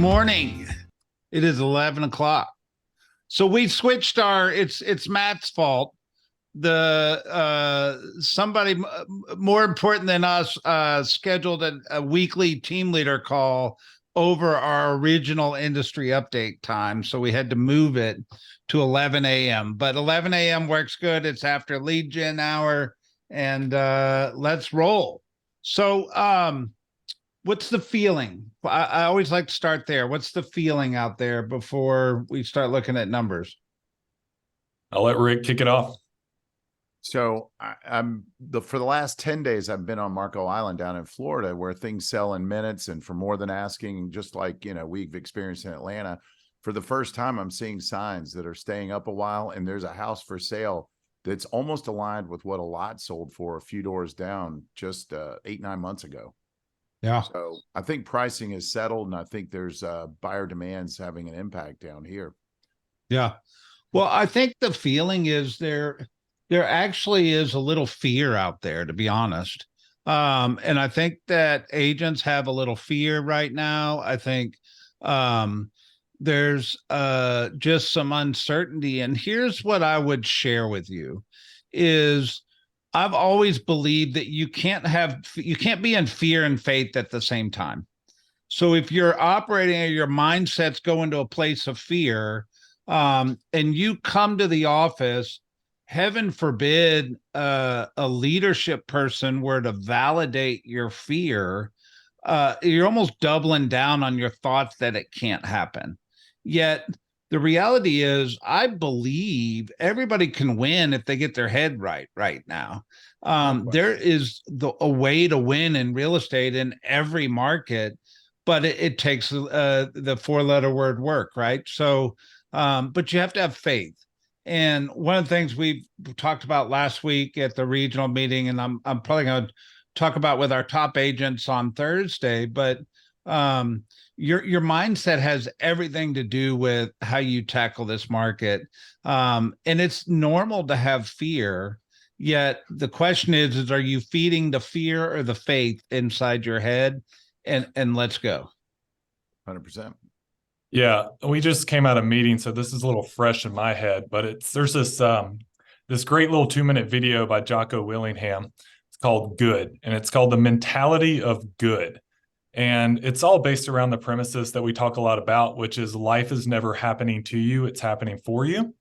morning. It is 11 o'clock. So we switched it's Matt's fault. Somebody more important than us scheduled a weekly team leader call over our original industry update time. So we had to move it to 11 a.m. But 11 a.m. works good. It's after lead gen hour, and let's roll. So what's the feeling? I always like to start there. What's the feeling out there before we start looking at numbers? I'll let Rick kick it off. So for the last 10 days, I've been on Marco Island down in Florida, where things sell in minutes and for more than asking, just like, we've experienced in Atlanta. For the first time, I'm seeing signs that are staying up a while, and there's a house for sale that's almost aligned with what a lot sold for a few doors down just 8-9 months ago. Yeah. So I think pricing is settled, and I think there's buyer demands having an impact down here. Yeah. Well, I think the feeling is there actually is a little fear out there, to be honest. And I think that agents have a little fear right now. I think there's just some uncertainty. And here's what I would share with you is I've always believed that you can't be in fear and faith at the same time. So if you're operating or your mindset's going to a place of fear, and you come to the office, heaven forbid a leadership person were to validate your fear, you're almost doubling down on your thoughts that it can't happen. Yet the reality is, I believe everybody can win if they get their head right now. There is a way to win in real estate in every market, but it takes the four-letter word work, right? So, but you have to have faith. And one of the things we talked about last week at the regional meeting, and I'm probably going to talk about with our top agents on Thursday, but your mindset has everything to do with how you tackle this market. And it's normal to have fear. Yet the question is are you feeding the fear or the faith inside your head? And let's go. 100%. Yeah, we just came out of a meeting, so this is a little fresh in my head, but there's this great little 2-minute video by Jocko Willingham. It's called Good, and it's called The Mentality of Good. And it's all based around the premises that we talk a lot about, which is life is never happening to you, it's happening for you.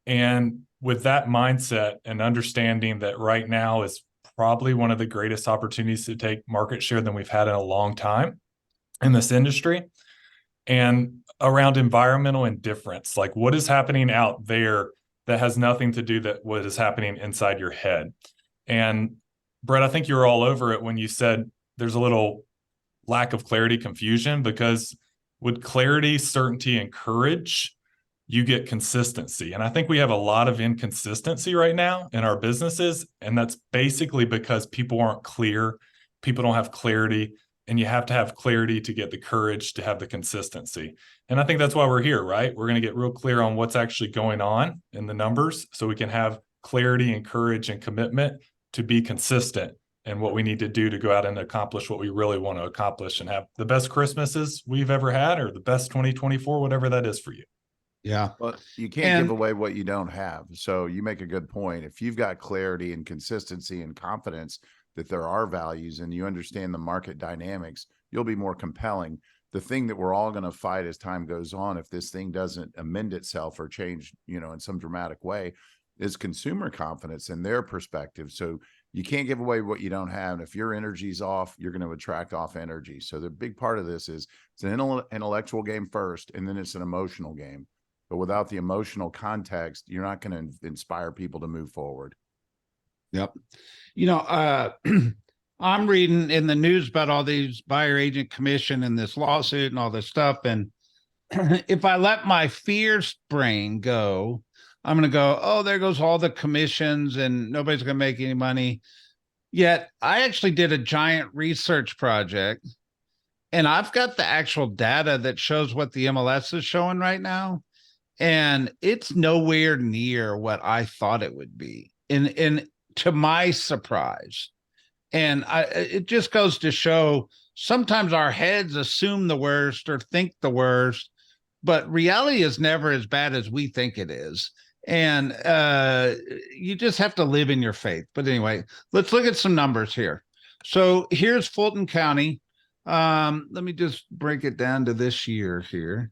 And with that mindset and understanding that right now is probably one of the greatest opportunities to take market share than we've had in a long time in this industry, and around environmental indifference, like what is happening out there that has nothing to do with what is happening inside your head. And Brett, I think you were all over it when you said there's a little lack of clarity, confusion, because with clarity, certainty, and courage, you get consistency. And I think we have a lot of inconsistency right now in our businesses. And that's basically because people aren't clear. People don't have clarity. And you have to have clarity to get the courage to have the consistency. And I think that's why we're here, right? We're going to get real clear on what's actually going on in the numbers so we can have clarity and courage and commitment to be consistent in what we need to do to go out and accomplish what we really want to accomplish and have the best Christmases we've ever had, or the best 2024, whatever that is for you. Yeah. Well, you can't give away what you don't have. So you make a good point. If you've got clarity and consistency and confidence that there are values and you understand the market dynamics, you'll be more compelling. The thing that we're all going to fight as time goes on, if this thing doesn't amend itself or change, in some dramatic way, is consumer confidence and their perspective. So you can't give away what you don't have. And if your energy's off, you're going to attract off energy. So the big part of this is it's an intellectual game first, and then it's an emotional game. But without the emotional context, you're not going to inspire people to move forward. Yep. I'm reading in the news about all these buyer agent commission and this lawsuit and all this stuff. And if I let my fierce brain go, I'm going to go, oh, there goes all the commissions and nobody's going to make any money. Yet I actually did a giant research project, and I've got the actual data that shows what the MLS is showing right now. And it's nowhere near what I thought it would be. To my surprise. And it just goes to show sometimes our heads assume the worst or think the worst, but reality is never as bad as we think it is. And you just have to live in your faith. But anyway, let's look at some numbers here. So here's Fulton County. Let me just break it down to this year here.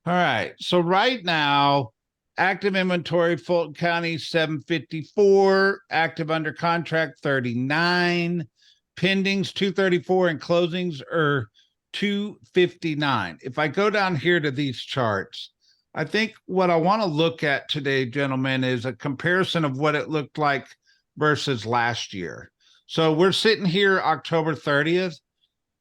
All right. So right now, active inventory, Fulton County, 754, active under contract, 39, pendings, 234, and closings are 259. If I go down here to these charts, I think what I want to look at today, gentlemen, is a comparison of what it looked like versus last year. So we're sitting here October 30th,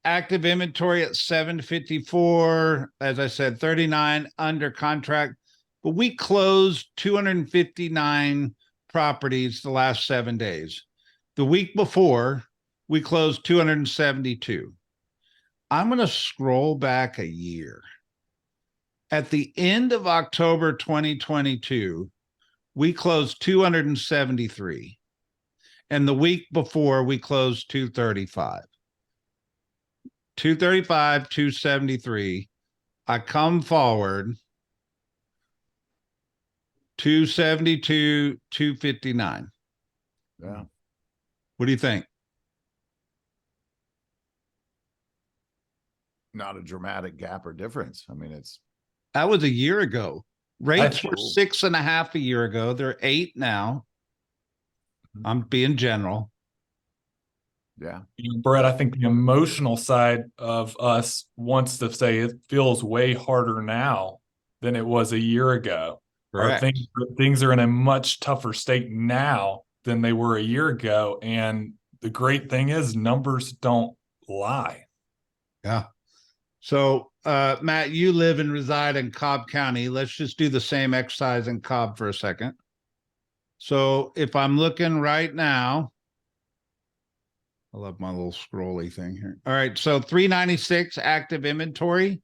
active inventory at 754, as I said, 39 under contract, but we closed 259 properties the last 7 days. The week before, we closed 272. I'm going to scroll back a year. At the end of October 2022, we closed 273. And the week before, we closed 235. 235, 273. I come forward, 272, 259. Yeah. What do you think? Not a dramatic gap or difference. I mean, that was a year ago. Rates were 6.5 a year ago. They're 8 now. I'm being general. Yeah. Brett, I think the emotional side of us wants to say it feels way harder now than it was a year ago. Correct. Things are in a much tougher state now than they were a year ago. And the great thing is numbers don't lie. Yeah. So, Matt, you live and reside in Cobb County. Let's just do the same exercise in Cobb for a second. So if I'm looking right now, I love my little scrolly thing here. All right. So 396 active inventory.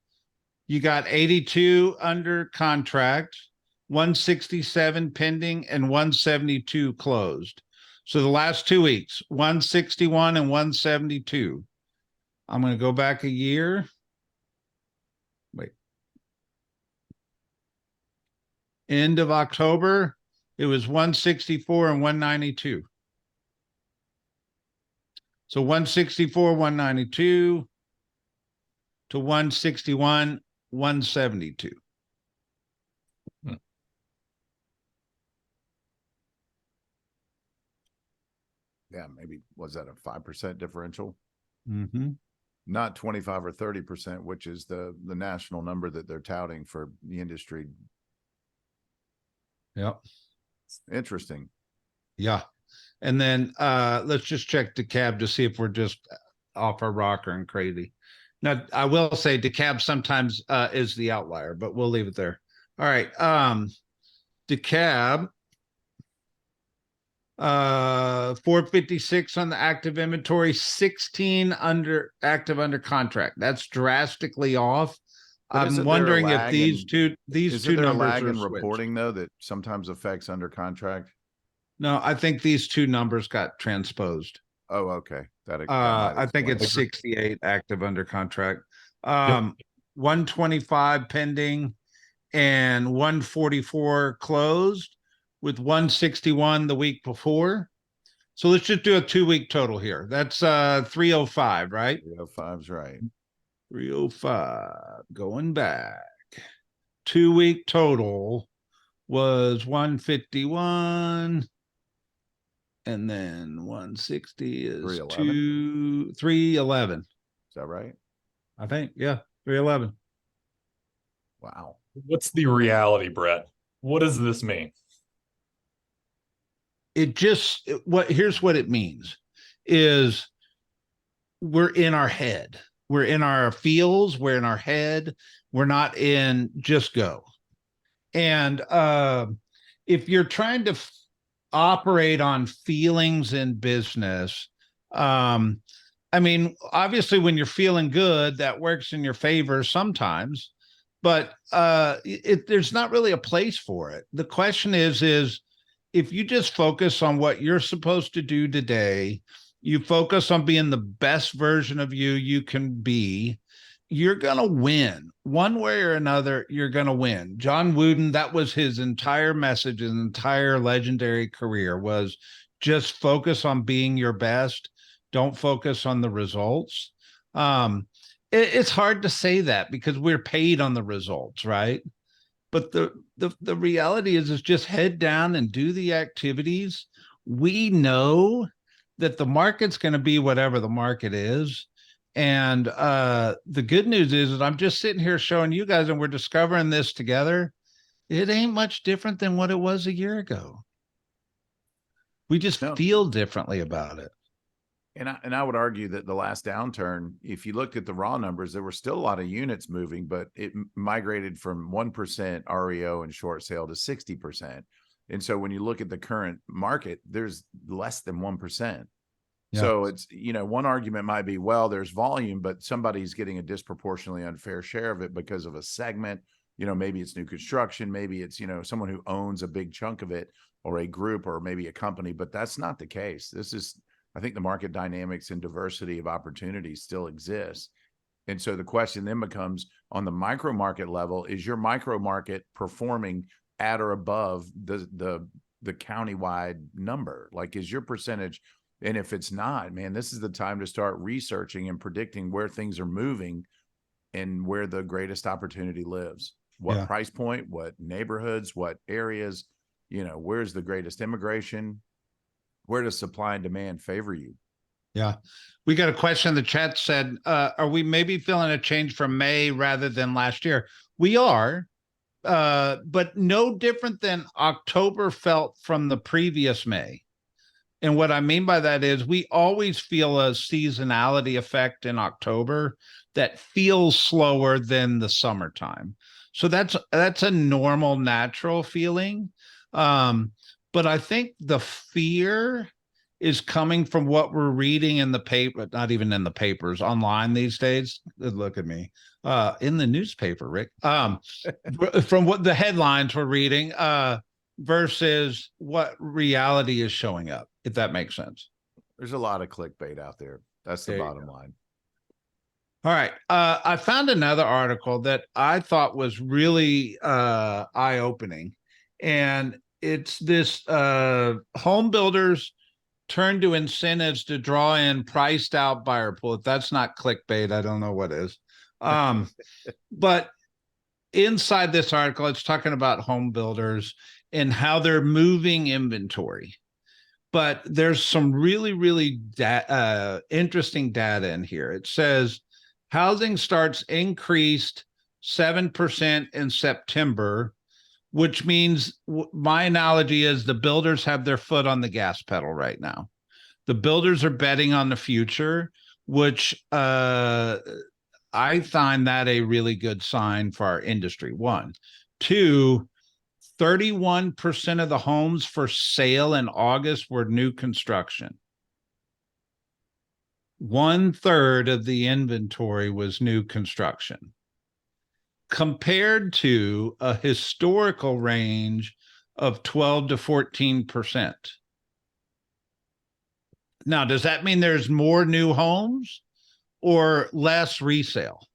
You got 82 under contract, 167 pending, and 172 closed. So the last 2 weeks, 161 and 172. I'm going to go back a year. Wait. End of October, it was 164 and 192. So 164, 192 to 161, 172. Yeah, maybe was that a 5% differential? Mm-hmm. Not 25 or 30%, which is the national number that they're touting for the industry. Yep. Interesting. Yeah. And then let's just check DeKalb to see if we're just off our rocker and crazy. Now, I will say DeKalb sometimes is the outlier, but we'll leave it there. All right. DeKalb, 456 on the active inventory, 16 under active under contract. That's drastically off. I'm wondering if these two numbers lag are in switched. reporting though that sometimes affects under contract. No, I think these two numbers got transposed. Oh, okay. I think it's 68 active under contract. 125 pending and 144 closed, with 161 the week before. So let's just do a 2-week total here. That's 305, right? 305's right. 305 going back. 2-week total was 151. And then 160 is 311. Is that right? I think, yeah, 311. Wow. What's the reality, Brett? What does this mean? Here's what it means is we're in our head. We're in our feels. We're in our head. We're not in just go. And if you're trying to operate on feelings in business, I mean, obviously when you're feeling good, that works in your favor sometimes, but there's not really a place for it. The question is if you just focus on what you're supposed to do today, you focus on being the best version of you can be, you're going to win one way or another. You're going to win. John Wooden, that was his entire message, his entire legendary career was just focus on being your best. Don't focus on the results. It's hard to say that because we're paid on the results, right? But the reality is just head down and do the activities. We know that the market's going to be whatever the market is. And the good news is that I'm just sitting here showing you guys, and we're discovering this together. It ain't much different than what it was a year ago. We just feel differently about it. And I would argue that the last downturn, if you looked at the raw numbers, there were still a lot of units moving, but it migrated from 1% REO and short sale to 60%. And so when you look at the current market, there's less than 1%. Yeah. So it's, one argument might be, well, there's volume, but somebody's getting a disproportionately unfair share of it because of a segment. Maybe it's new construction, maybe it's, someone who owns a big chunk of it, or a group, or maybe a company, but that's not the case. I think the market dynamics and diversity of opportunities still exists. And so the question then becomes, on the micro market level, is your micro market performing at or above the countywide number? Like, is your percentage? And if it's not, man, this is the time to start researching and predicting where things are moving and where the greatest opportunity lives. What price point, what neighborhoods, what areas, where's the greatest immigration? Where does supply and demand favor you? Yeah. We got a question in the chat said, are we maybe feeling a change from May rather than last year? We are, but no different than October felt from the previous May. And what I mean by that is we always feel a seasonality effect in October that feels slower than the summertime. So that's a normal, natural feeling. But I think the fear is coming from what we're reading in the paper, not even in the papers, online these days. Look at me, in the newspaper, Rick, from what the headlines we're reading, versus what reality is showing up, if that makes sense. There's a lot of clickbait out there. That's the bottom line. All right. I found another article that I thought was really eye-opening. And it's this home builders turn to incentives to draw in priced out buyer pool. If that's not clickbait, I don't know what is. But inside this article, it's talking about home builders and how they're moving inventory. But there's some really, really interesting data in here. It says housing starts increased 7% in September, which means my analogy is the builders have their foot on the gas pedal right now. The builders are betting on the future, which I find that a really good sign for our industry. 1, 2, 31% of the homes for sale in August were new construction. 1/3 of the inventory was new construction, compared to a historical range of 12 to 14%. Now, does that mean there's more new homes or less resale?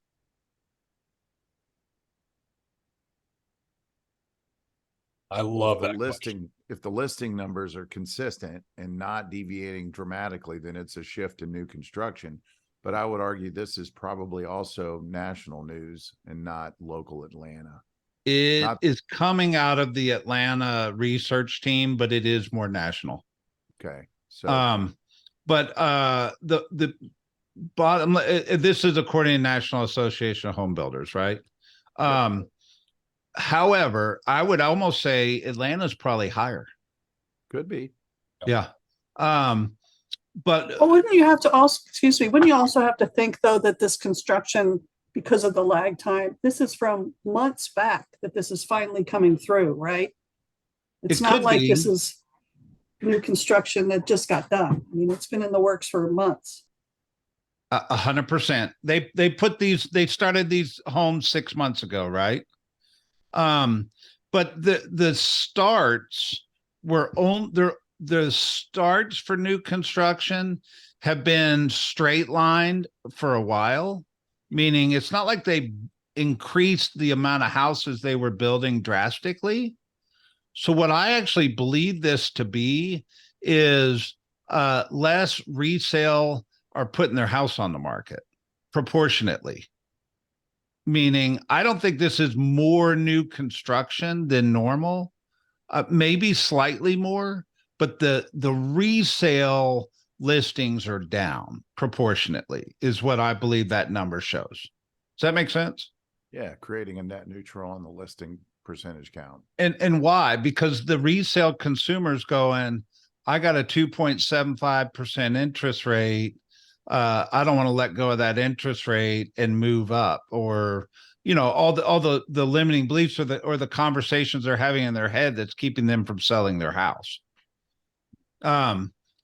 I love that listing. If the listing numbers are consistent and not deviating dramatically, then it's a shift in new construction. But I would argue this is probably also national news and not local Atlanta. It is coming out of the Atlanta research team, but it is more national. Okay. So, but the bottom, this is according to National Association of Home Builders, right? Yep. However, I would almost say Atlanta's probably higher. Could be. Yeah. But wouldn't you have to also, wouldn't you also have to think though that this construction, because of the lag time, this is from months back that this is finally coming through, right? It's not like this is new construction that just got done. I mean, it's been in the works for months. 100%. They started these homes 6 months ago, right? But the starts were the starts for new construction have been straight lined for a while, meaning it's not like they increased the amount of houses they were building drastically. So what I actually believe this to be is less resale are putting their house on the market proportionately. Meaning, I don't think this is more new construction than normal, maybe slightly more, but the resale listings are down proportionately, is what I believe that number shows. Does that make sense? Yeah, creating a net neutral on the listing percentage count. And why? Because the resale consumers going, I got a 2.75% interest rate. I don't want to let go of that interest rate and move up, or all the limiting beliefs or the conversations they're having in their head that's keeping them from selling their house.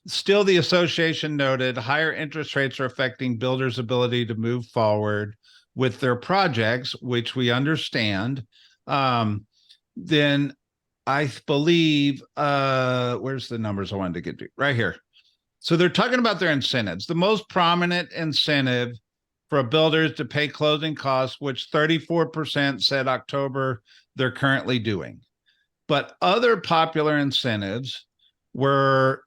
Still, the association noted higher interest rates are affecting builders' ability to move forward with their projects, which we understand. Then I believe, where's the numbers I wanted to get to? Right here. So they're talking about their incentives. The most prominent incentive for a builder is to pay closing costs, which 34% said October they're currently doing. But other popular incentives were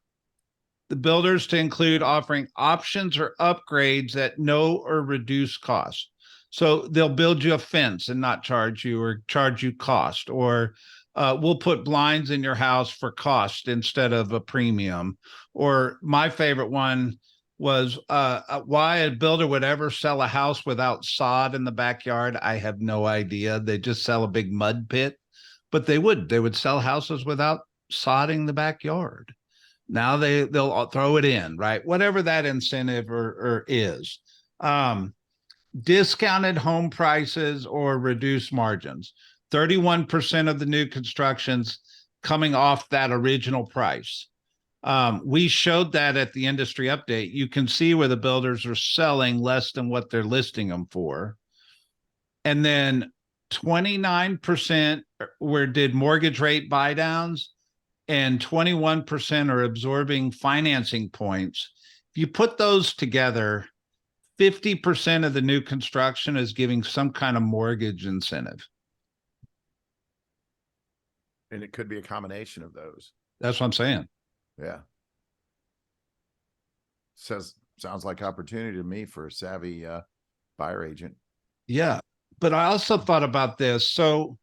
the builders to include offering options or upgrades at no or reduced cost. So they'll build you a fence and not charge you, or charge you cost, or we'll put blinds in your house for cost instead of a premium. Or my favorite one was why a builder would ever sell a house without sod in the backyard. I have no idea. They just sell a big mud pit, but they would sell houses without sodding the backyard. Now they'll throw it in, right? Whatever that incentive or is. Discounted home prices or reduced margins. 31% of the new constructions coming off that original price. We showed that at the industry update. You can see where the builders are selling less than what they're listing them for. And then 29% did mortgage rate buy downs, and 21% are absorbing financing points. If you put those together, 50% of the new construction is giving some kind of mortgage incentive. And it could be a combination of those. That's what I'm saying. Yeah. Sounds like opportunity to me for a savvy buyer agent. Yeah. But I also thought about this. So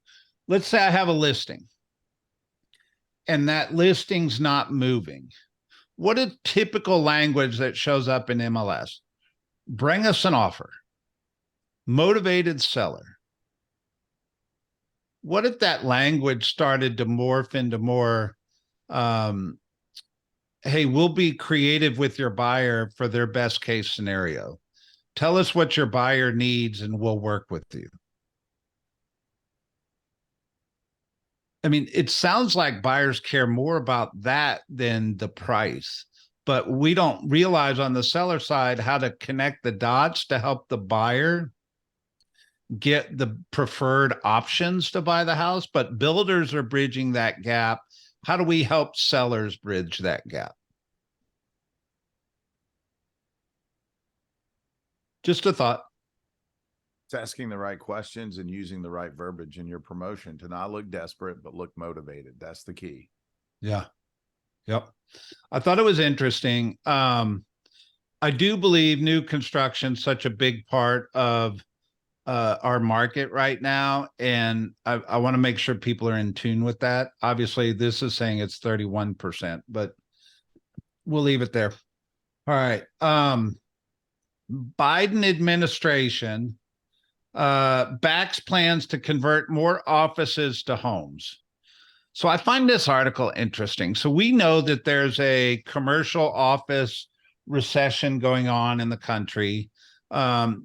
let's say I have a listing and that listing's not moving. What is typical language that shows up in MLS? Bring us an offer. Motivated seller. What if that language started to morph into more, hey, we'll be creative with your buyer for their best case scenario. Tell us what your buyer needs and we'll work with you. I mean, it sounds like buyers care more about that than the price, but we don't realize on the seller side how to connect the dots to help the buyer get the preferred options to buy the house. But builders are bridging that gap. How do we help sellers bridge that gap? Just a thought. It's asking the right questions and using the right verbiage in your promotion to not look desperate, but look motivated. That's the key. Yeah. Yep. I thought it was interesting. I do believe new construction is such a big part of our market right now. And I want to make sure people are in tune with that. Obviously, this is saying it's 31%, but we'll leave it there. All right. Biden administration backs plans to convert more offices to homes. So I find this article interesting. So we know that there's a commercial office recession going on in the country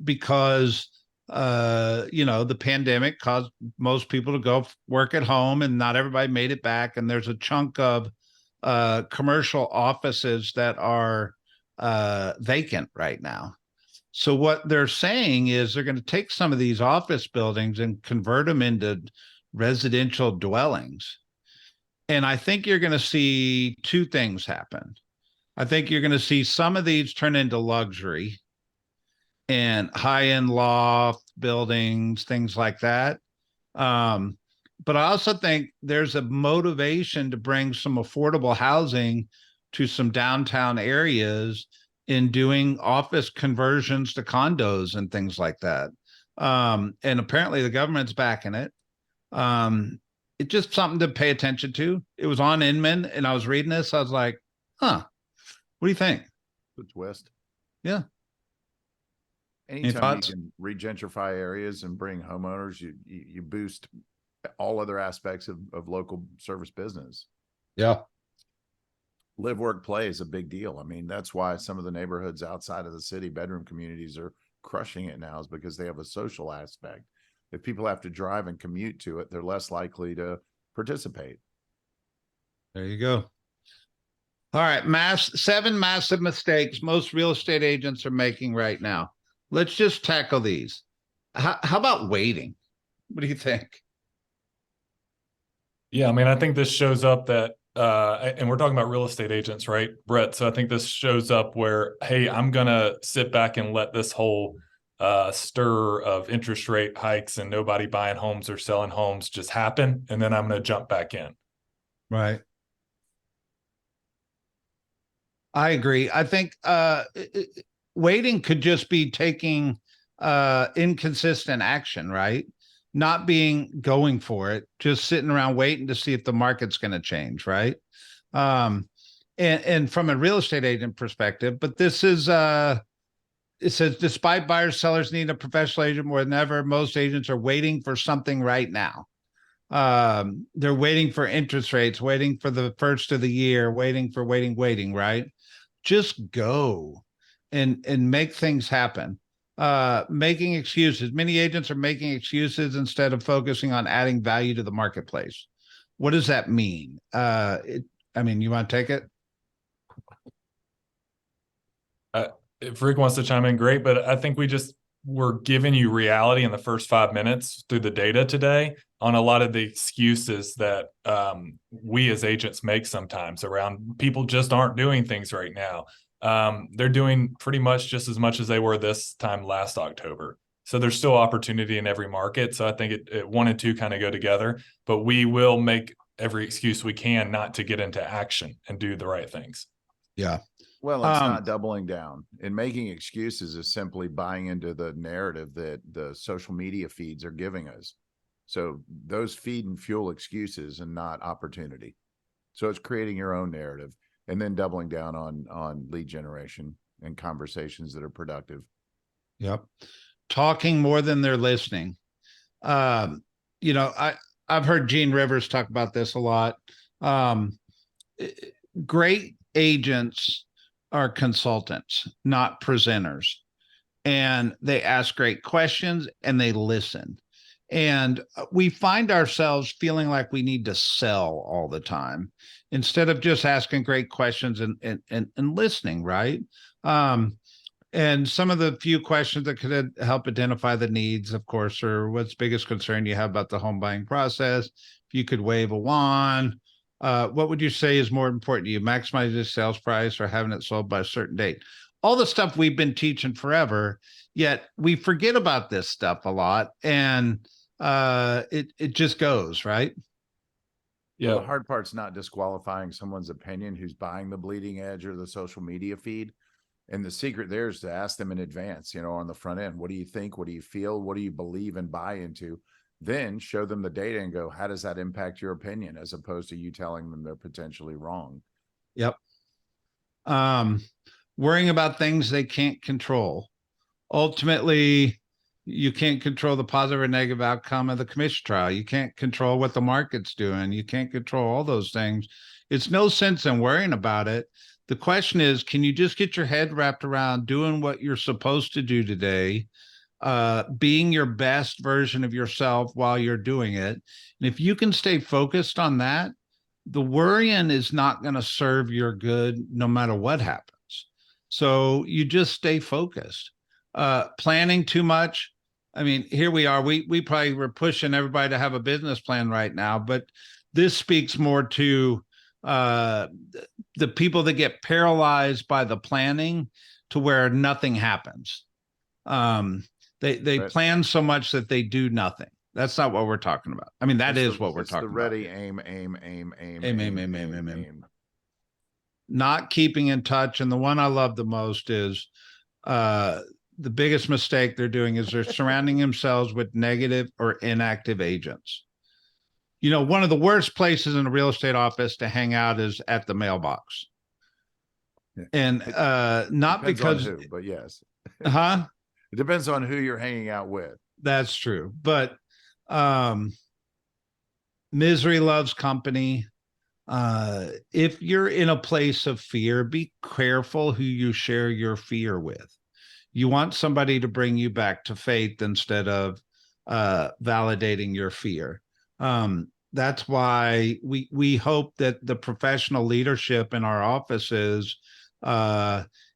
because, the pandemic caused most people to go work at home and not everybody made it back. And there's a chunk of commercial offices that are vacant right now. So what they're saying is they're going to take some of these office buildings and convert them into residential dwellings. And I think you're going to see two things happen. I think you're going to see some of these turn into luxury and high-end loft buildings, things like that. But I also think there's a motivation to bring some affordable housing to some downtown areas in doing office conversions to condos and things like that. And apparently the government's backing it. It's just something to pay attention to. It was on Inman, and I was reading this. I was like, huh, what do you think? The twist. Yeah. Anytime you can regentrify areas and bring homeowners, you boost all other aspects of local service business. Yeah. Live, work, play is a big deal. I mean, that's why some of the neighborhoods outside of the city bedroom communities are crushing it now, is because they have a social aspect. If people have to drive and commute to it, they're less likely to participate. There you go. All right. 7 massive mistakes most real estate agents are making right now. Let's just tackle these. How about waiting? What do you think? Yeah, I mean, I think this shows up that, and we're talking about real estate agents, right, Brett? So I think this shows up where, hey, I'm going to sit back and let this whole stir of interest rate hikes and nobody buying homes or selling homes just happen. And then I'm going to jump back in. Right. I agree. I think waiting could just be taking inconsistent action, right? Not going for it, just sitting around waiting to see if the market's going to change, right? And from a real estate agent perspective, but this is it says, despite buyers, sellers need a professional agent more than ever, most agents are waiting for something right now. They're waiting for interest rates, waiting for the first of the year, waiting, right? Just go and make things happen. Making excuses. Many agents are making excuses instead of focusing on adding value to the marketplace. What does that mean? I mean, you want to take it? If Rick wants to chime in, great. But I think we're giving you reality in the first 5 minutes through the data today on a lot of the excuses that we as agents make sometimes around people just aren't doing things right now. They're doing pretty much just as much as they were this time last October. So there's still opportunity in every market. So I think it 1 and 2 kind of go together, but we will make every excuse we can not to get into action and do the right things. Yeah. Well, it's not doubling down, and making excuses is simply buying into the narrative that the social media feeds are giving us. So those feed and fuel excuses and not opportunity. So it's creating your own narrative and then doubling down on lead generation and conversations that are productive. Yep. Talking more than they're listening. I've heard Gene Rivers talk about this a lot. Great agents are consultants, not presenters. And they ask great questions and they listen. And we find ourselves feeling like we need to sell all the time instead of just asking great questions and listening, right? And some of the few questions that could help identify the needs, of course, are what's the biggest concern you have about the home buying process? If you could wave a wand, what would you say is more important to you, maximizing the sales price or having it sold by a certain date? All the stuff we've been teaching forever, yet we forget about this stuff a lot, and it just goes, right? Yeah. The hard part's not disqualifying someone's opinion who's buying the bleeding edge or the social media feed. And the secret there is to ask them in advance, on the front end, what do you think? What do you feel? What do you believe and buy into? Then show them the data and go, how does that impact your opinion, as opposed to you telling them they're potentially wrong? Yep. Worrying about things they can't control. Ultimately, you can't control the positive or negative outcome of the commission trial. You can't control what the market's doing. You can't control all those things. It's no sense in worrying about it. The question is, can you just get your head wrapped around doing what you're supposed to do today, being your best version of yourself while you're doing it? And if you can stay focused on that, the worrying is not going to serve your good no matter what happens. So you just stay focused. Planning too much, I mean, here we are. We probably were pushing everybody to have a business plan right now, but this speaks more to the people that get paralyzed by the planning to where nothing happens. They Right. plan so much that they do nothing. That's not what we're talking about. I mean, that is what we're talking the about. ready, aim, aim, aim, aim, Aim, aim, aim, aim, aim, aim, aim. aim. Not keeping in touch. And the one I love the most is the biggest mistake they're doing is they're surrounding themselves with negative or inactive agents. You know, one of the worst places in a real estate office to hang out is at the mailbox. Yeah. And not Depends because on who, but yes. Huh? It depends on who you're hanging out with. That's true. But misery loves company. If you're in a place of fear, be careful who you share your fear with. You want somebody to bring you back to faith instead of validating your fear. That's why we hope that the professional leadership in our offices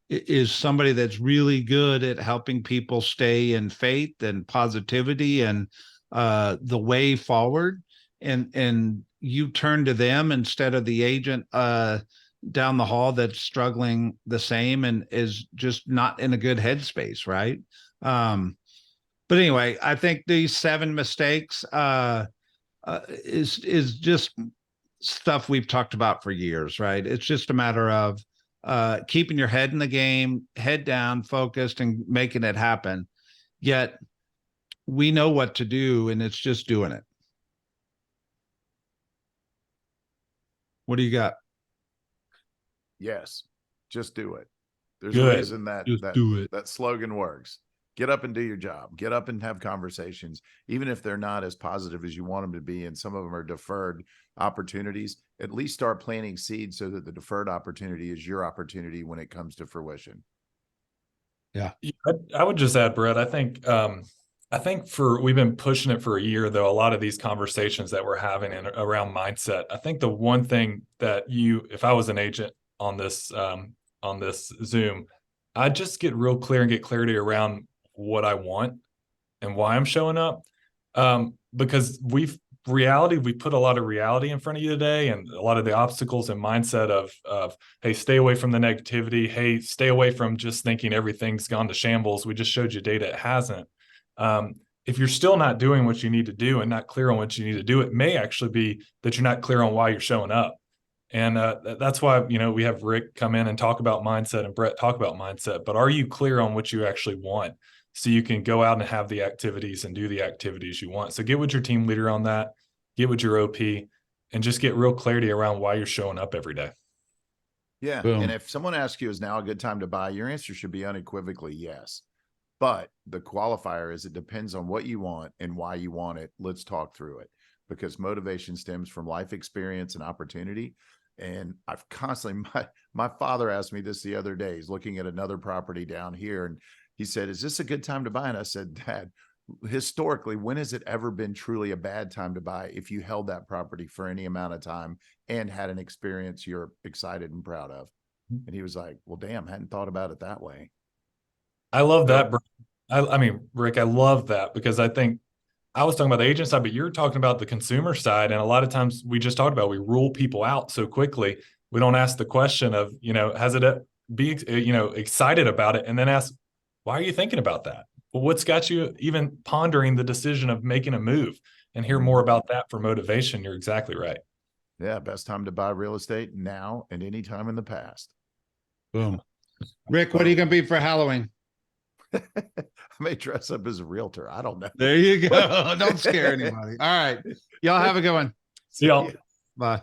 is somebody that's really good at helping people stay in faith and positivity and the way forward. And you turn to them instead of the agent down the hall that's struggling the same and is just not in a good headspace, right? But anyway, I think these 7 mistakes is just stuff we've talked about for years, right? It's just a matter of keeping your head in the game, head down, focused, and making it happen. Yet we know what to do, and it's just doing it. What do you got? Yes, just do it. There's Good. a reason that Just do it. that slogan works. Get up and do your job. Get up and have conversations, even if they're not as positive as you want them to be. And some of them are deferred opportunities. At least start planting seeds so that the deferred opportunity is your opportunity when it comes to fruition. Yeah, I would just add, Brett, I think we've been pushing it for a year, though, a lot of these conversations that we're having around mindset. I think the one thing that if I was an agent on this Zoom, I'd just get real clear and get clarity around what I want and why I'm showing up. Because we put a lot of reality in front of you today, and a lot of the obstacles and mindset of, hey, stay away from the negativity. Hey, stay away from just thinking everything's gone to shambles. We just showed you data. It hasn't. If you're still not doing what you need to do and not clear on what you need to do, it may actually be that you're not clear on why you're showing up. And that's why, we have Rick come in and talk about mindset and Brett talk about mindset. But are you clear on what you actually want so you can go out and have the activities and do the activities you want? So get with your team leader on that, get with your OP, and just get real clarity around why you're showing up every day. Yeah. Boom. And if someone asks you, is now a good time to buy? Your answer should be unequivocally yes. But the qualifier is it depends on what you want and why you want it. Let's talk through it, because motivation stems from life experience and opportunity. And I've constantly, my father asked me this the other day. He's looking at another property down here, and he said, is this a good time to buy? And I said, Dad, historically, when has it ever been truly a bad time to buy if you held that property for any amount of time and had an experience you're excited and proud of? And he was like, well, damn, hadn't thought about it that way. I love that, bro. I mean, Rick, I love that, because I think I was talking about the agent side, but you're talking about the consumer side. And a lot of times we just talked about, we rule people out so quickly. We don't ask the question of, has it be, excited about it, and then ask, why are you thinking about that? Well, what's got you even pondering the decision of making a move, and hear more about that for motivation. You're exactly right. Yeah. Best time to buy real estate now and any time in the past. Boom. Rick, what are you going to be for Halloween? I may dress up as a realtor. I don't know. There you go. Don't scare anybody. All right. Y'all have a good one. See y'all. Bye.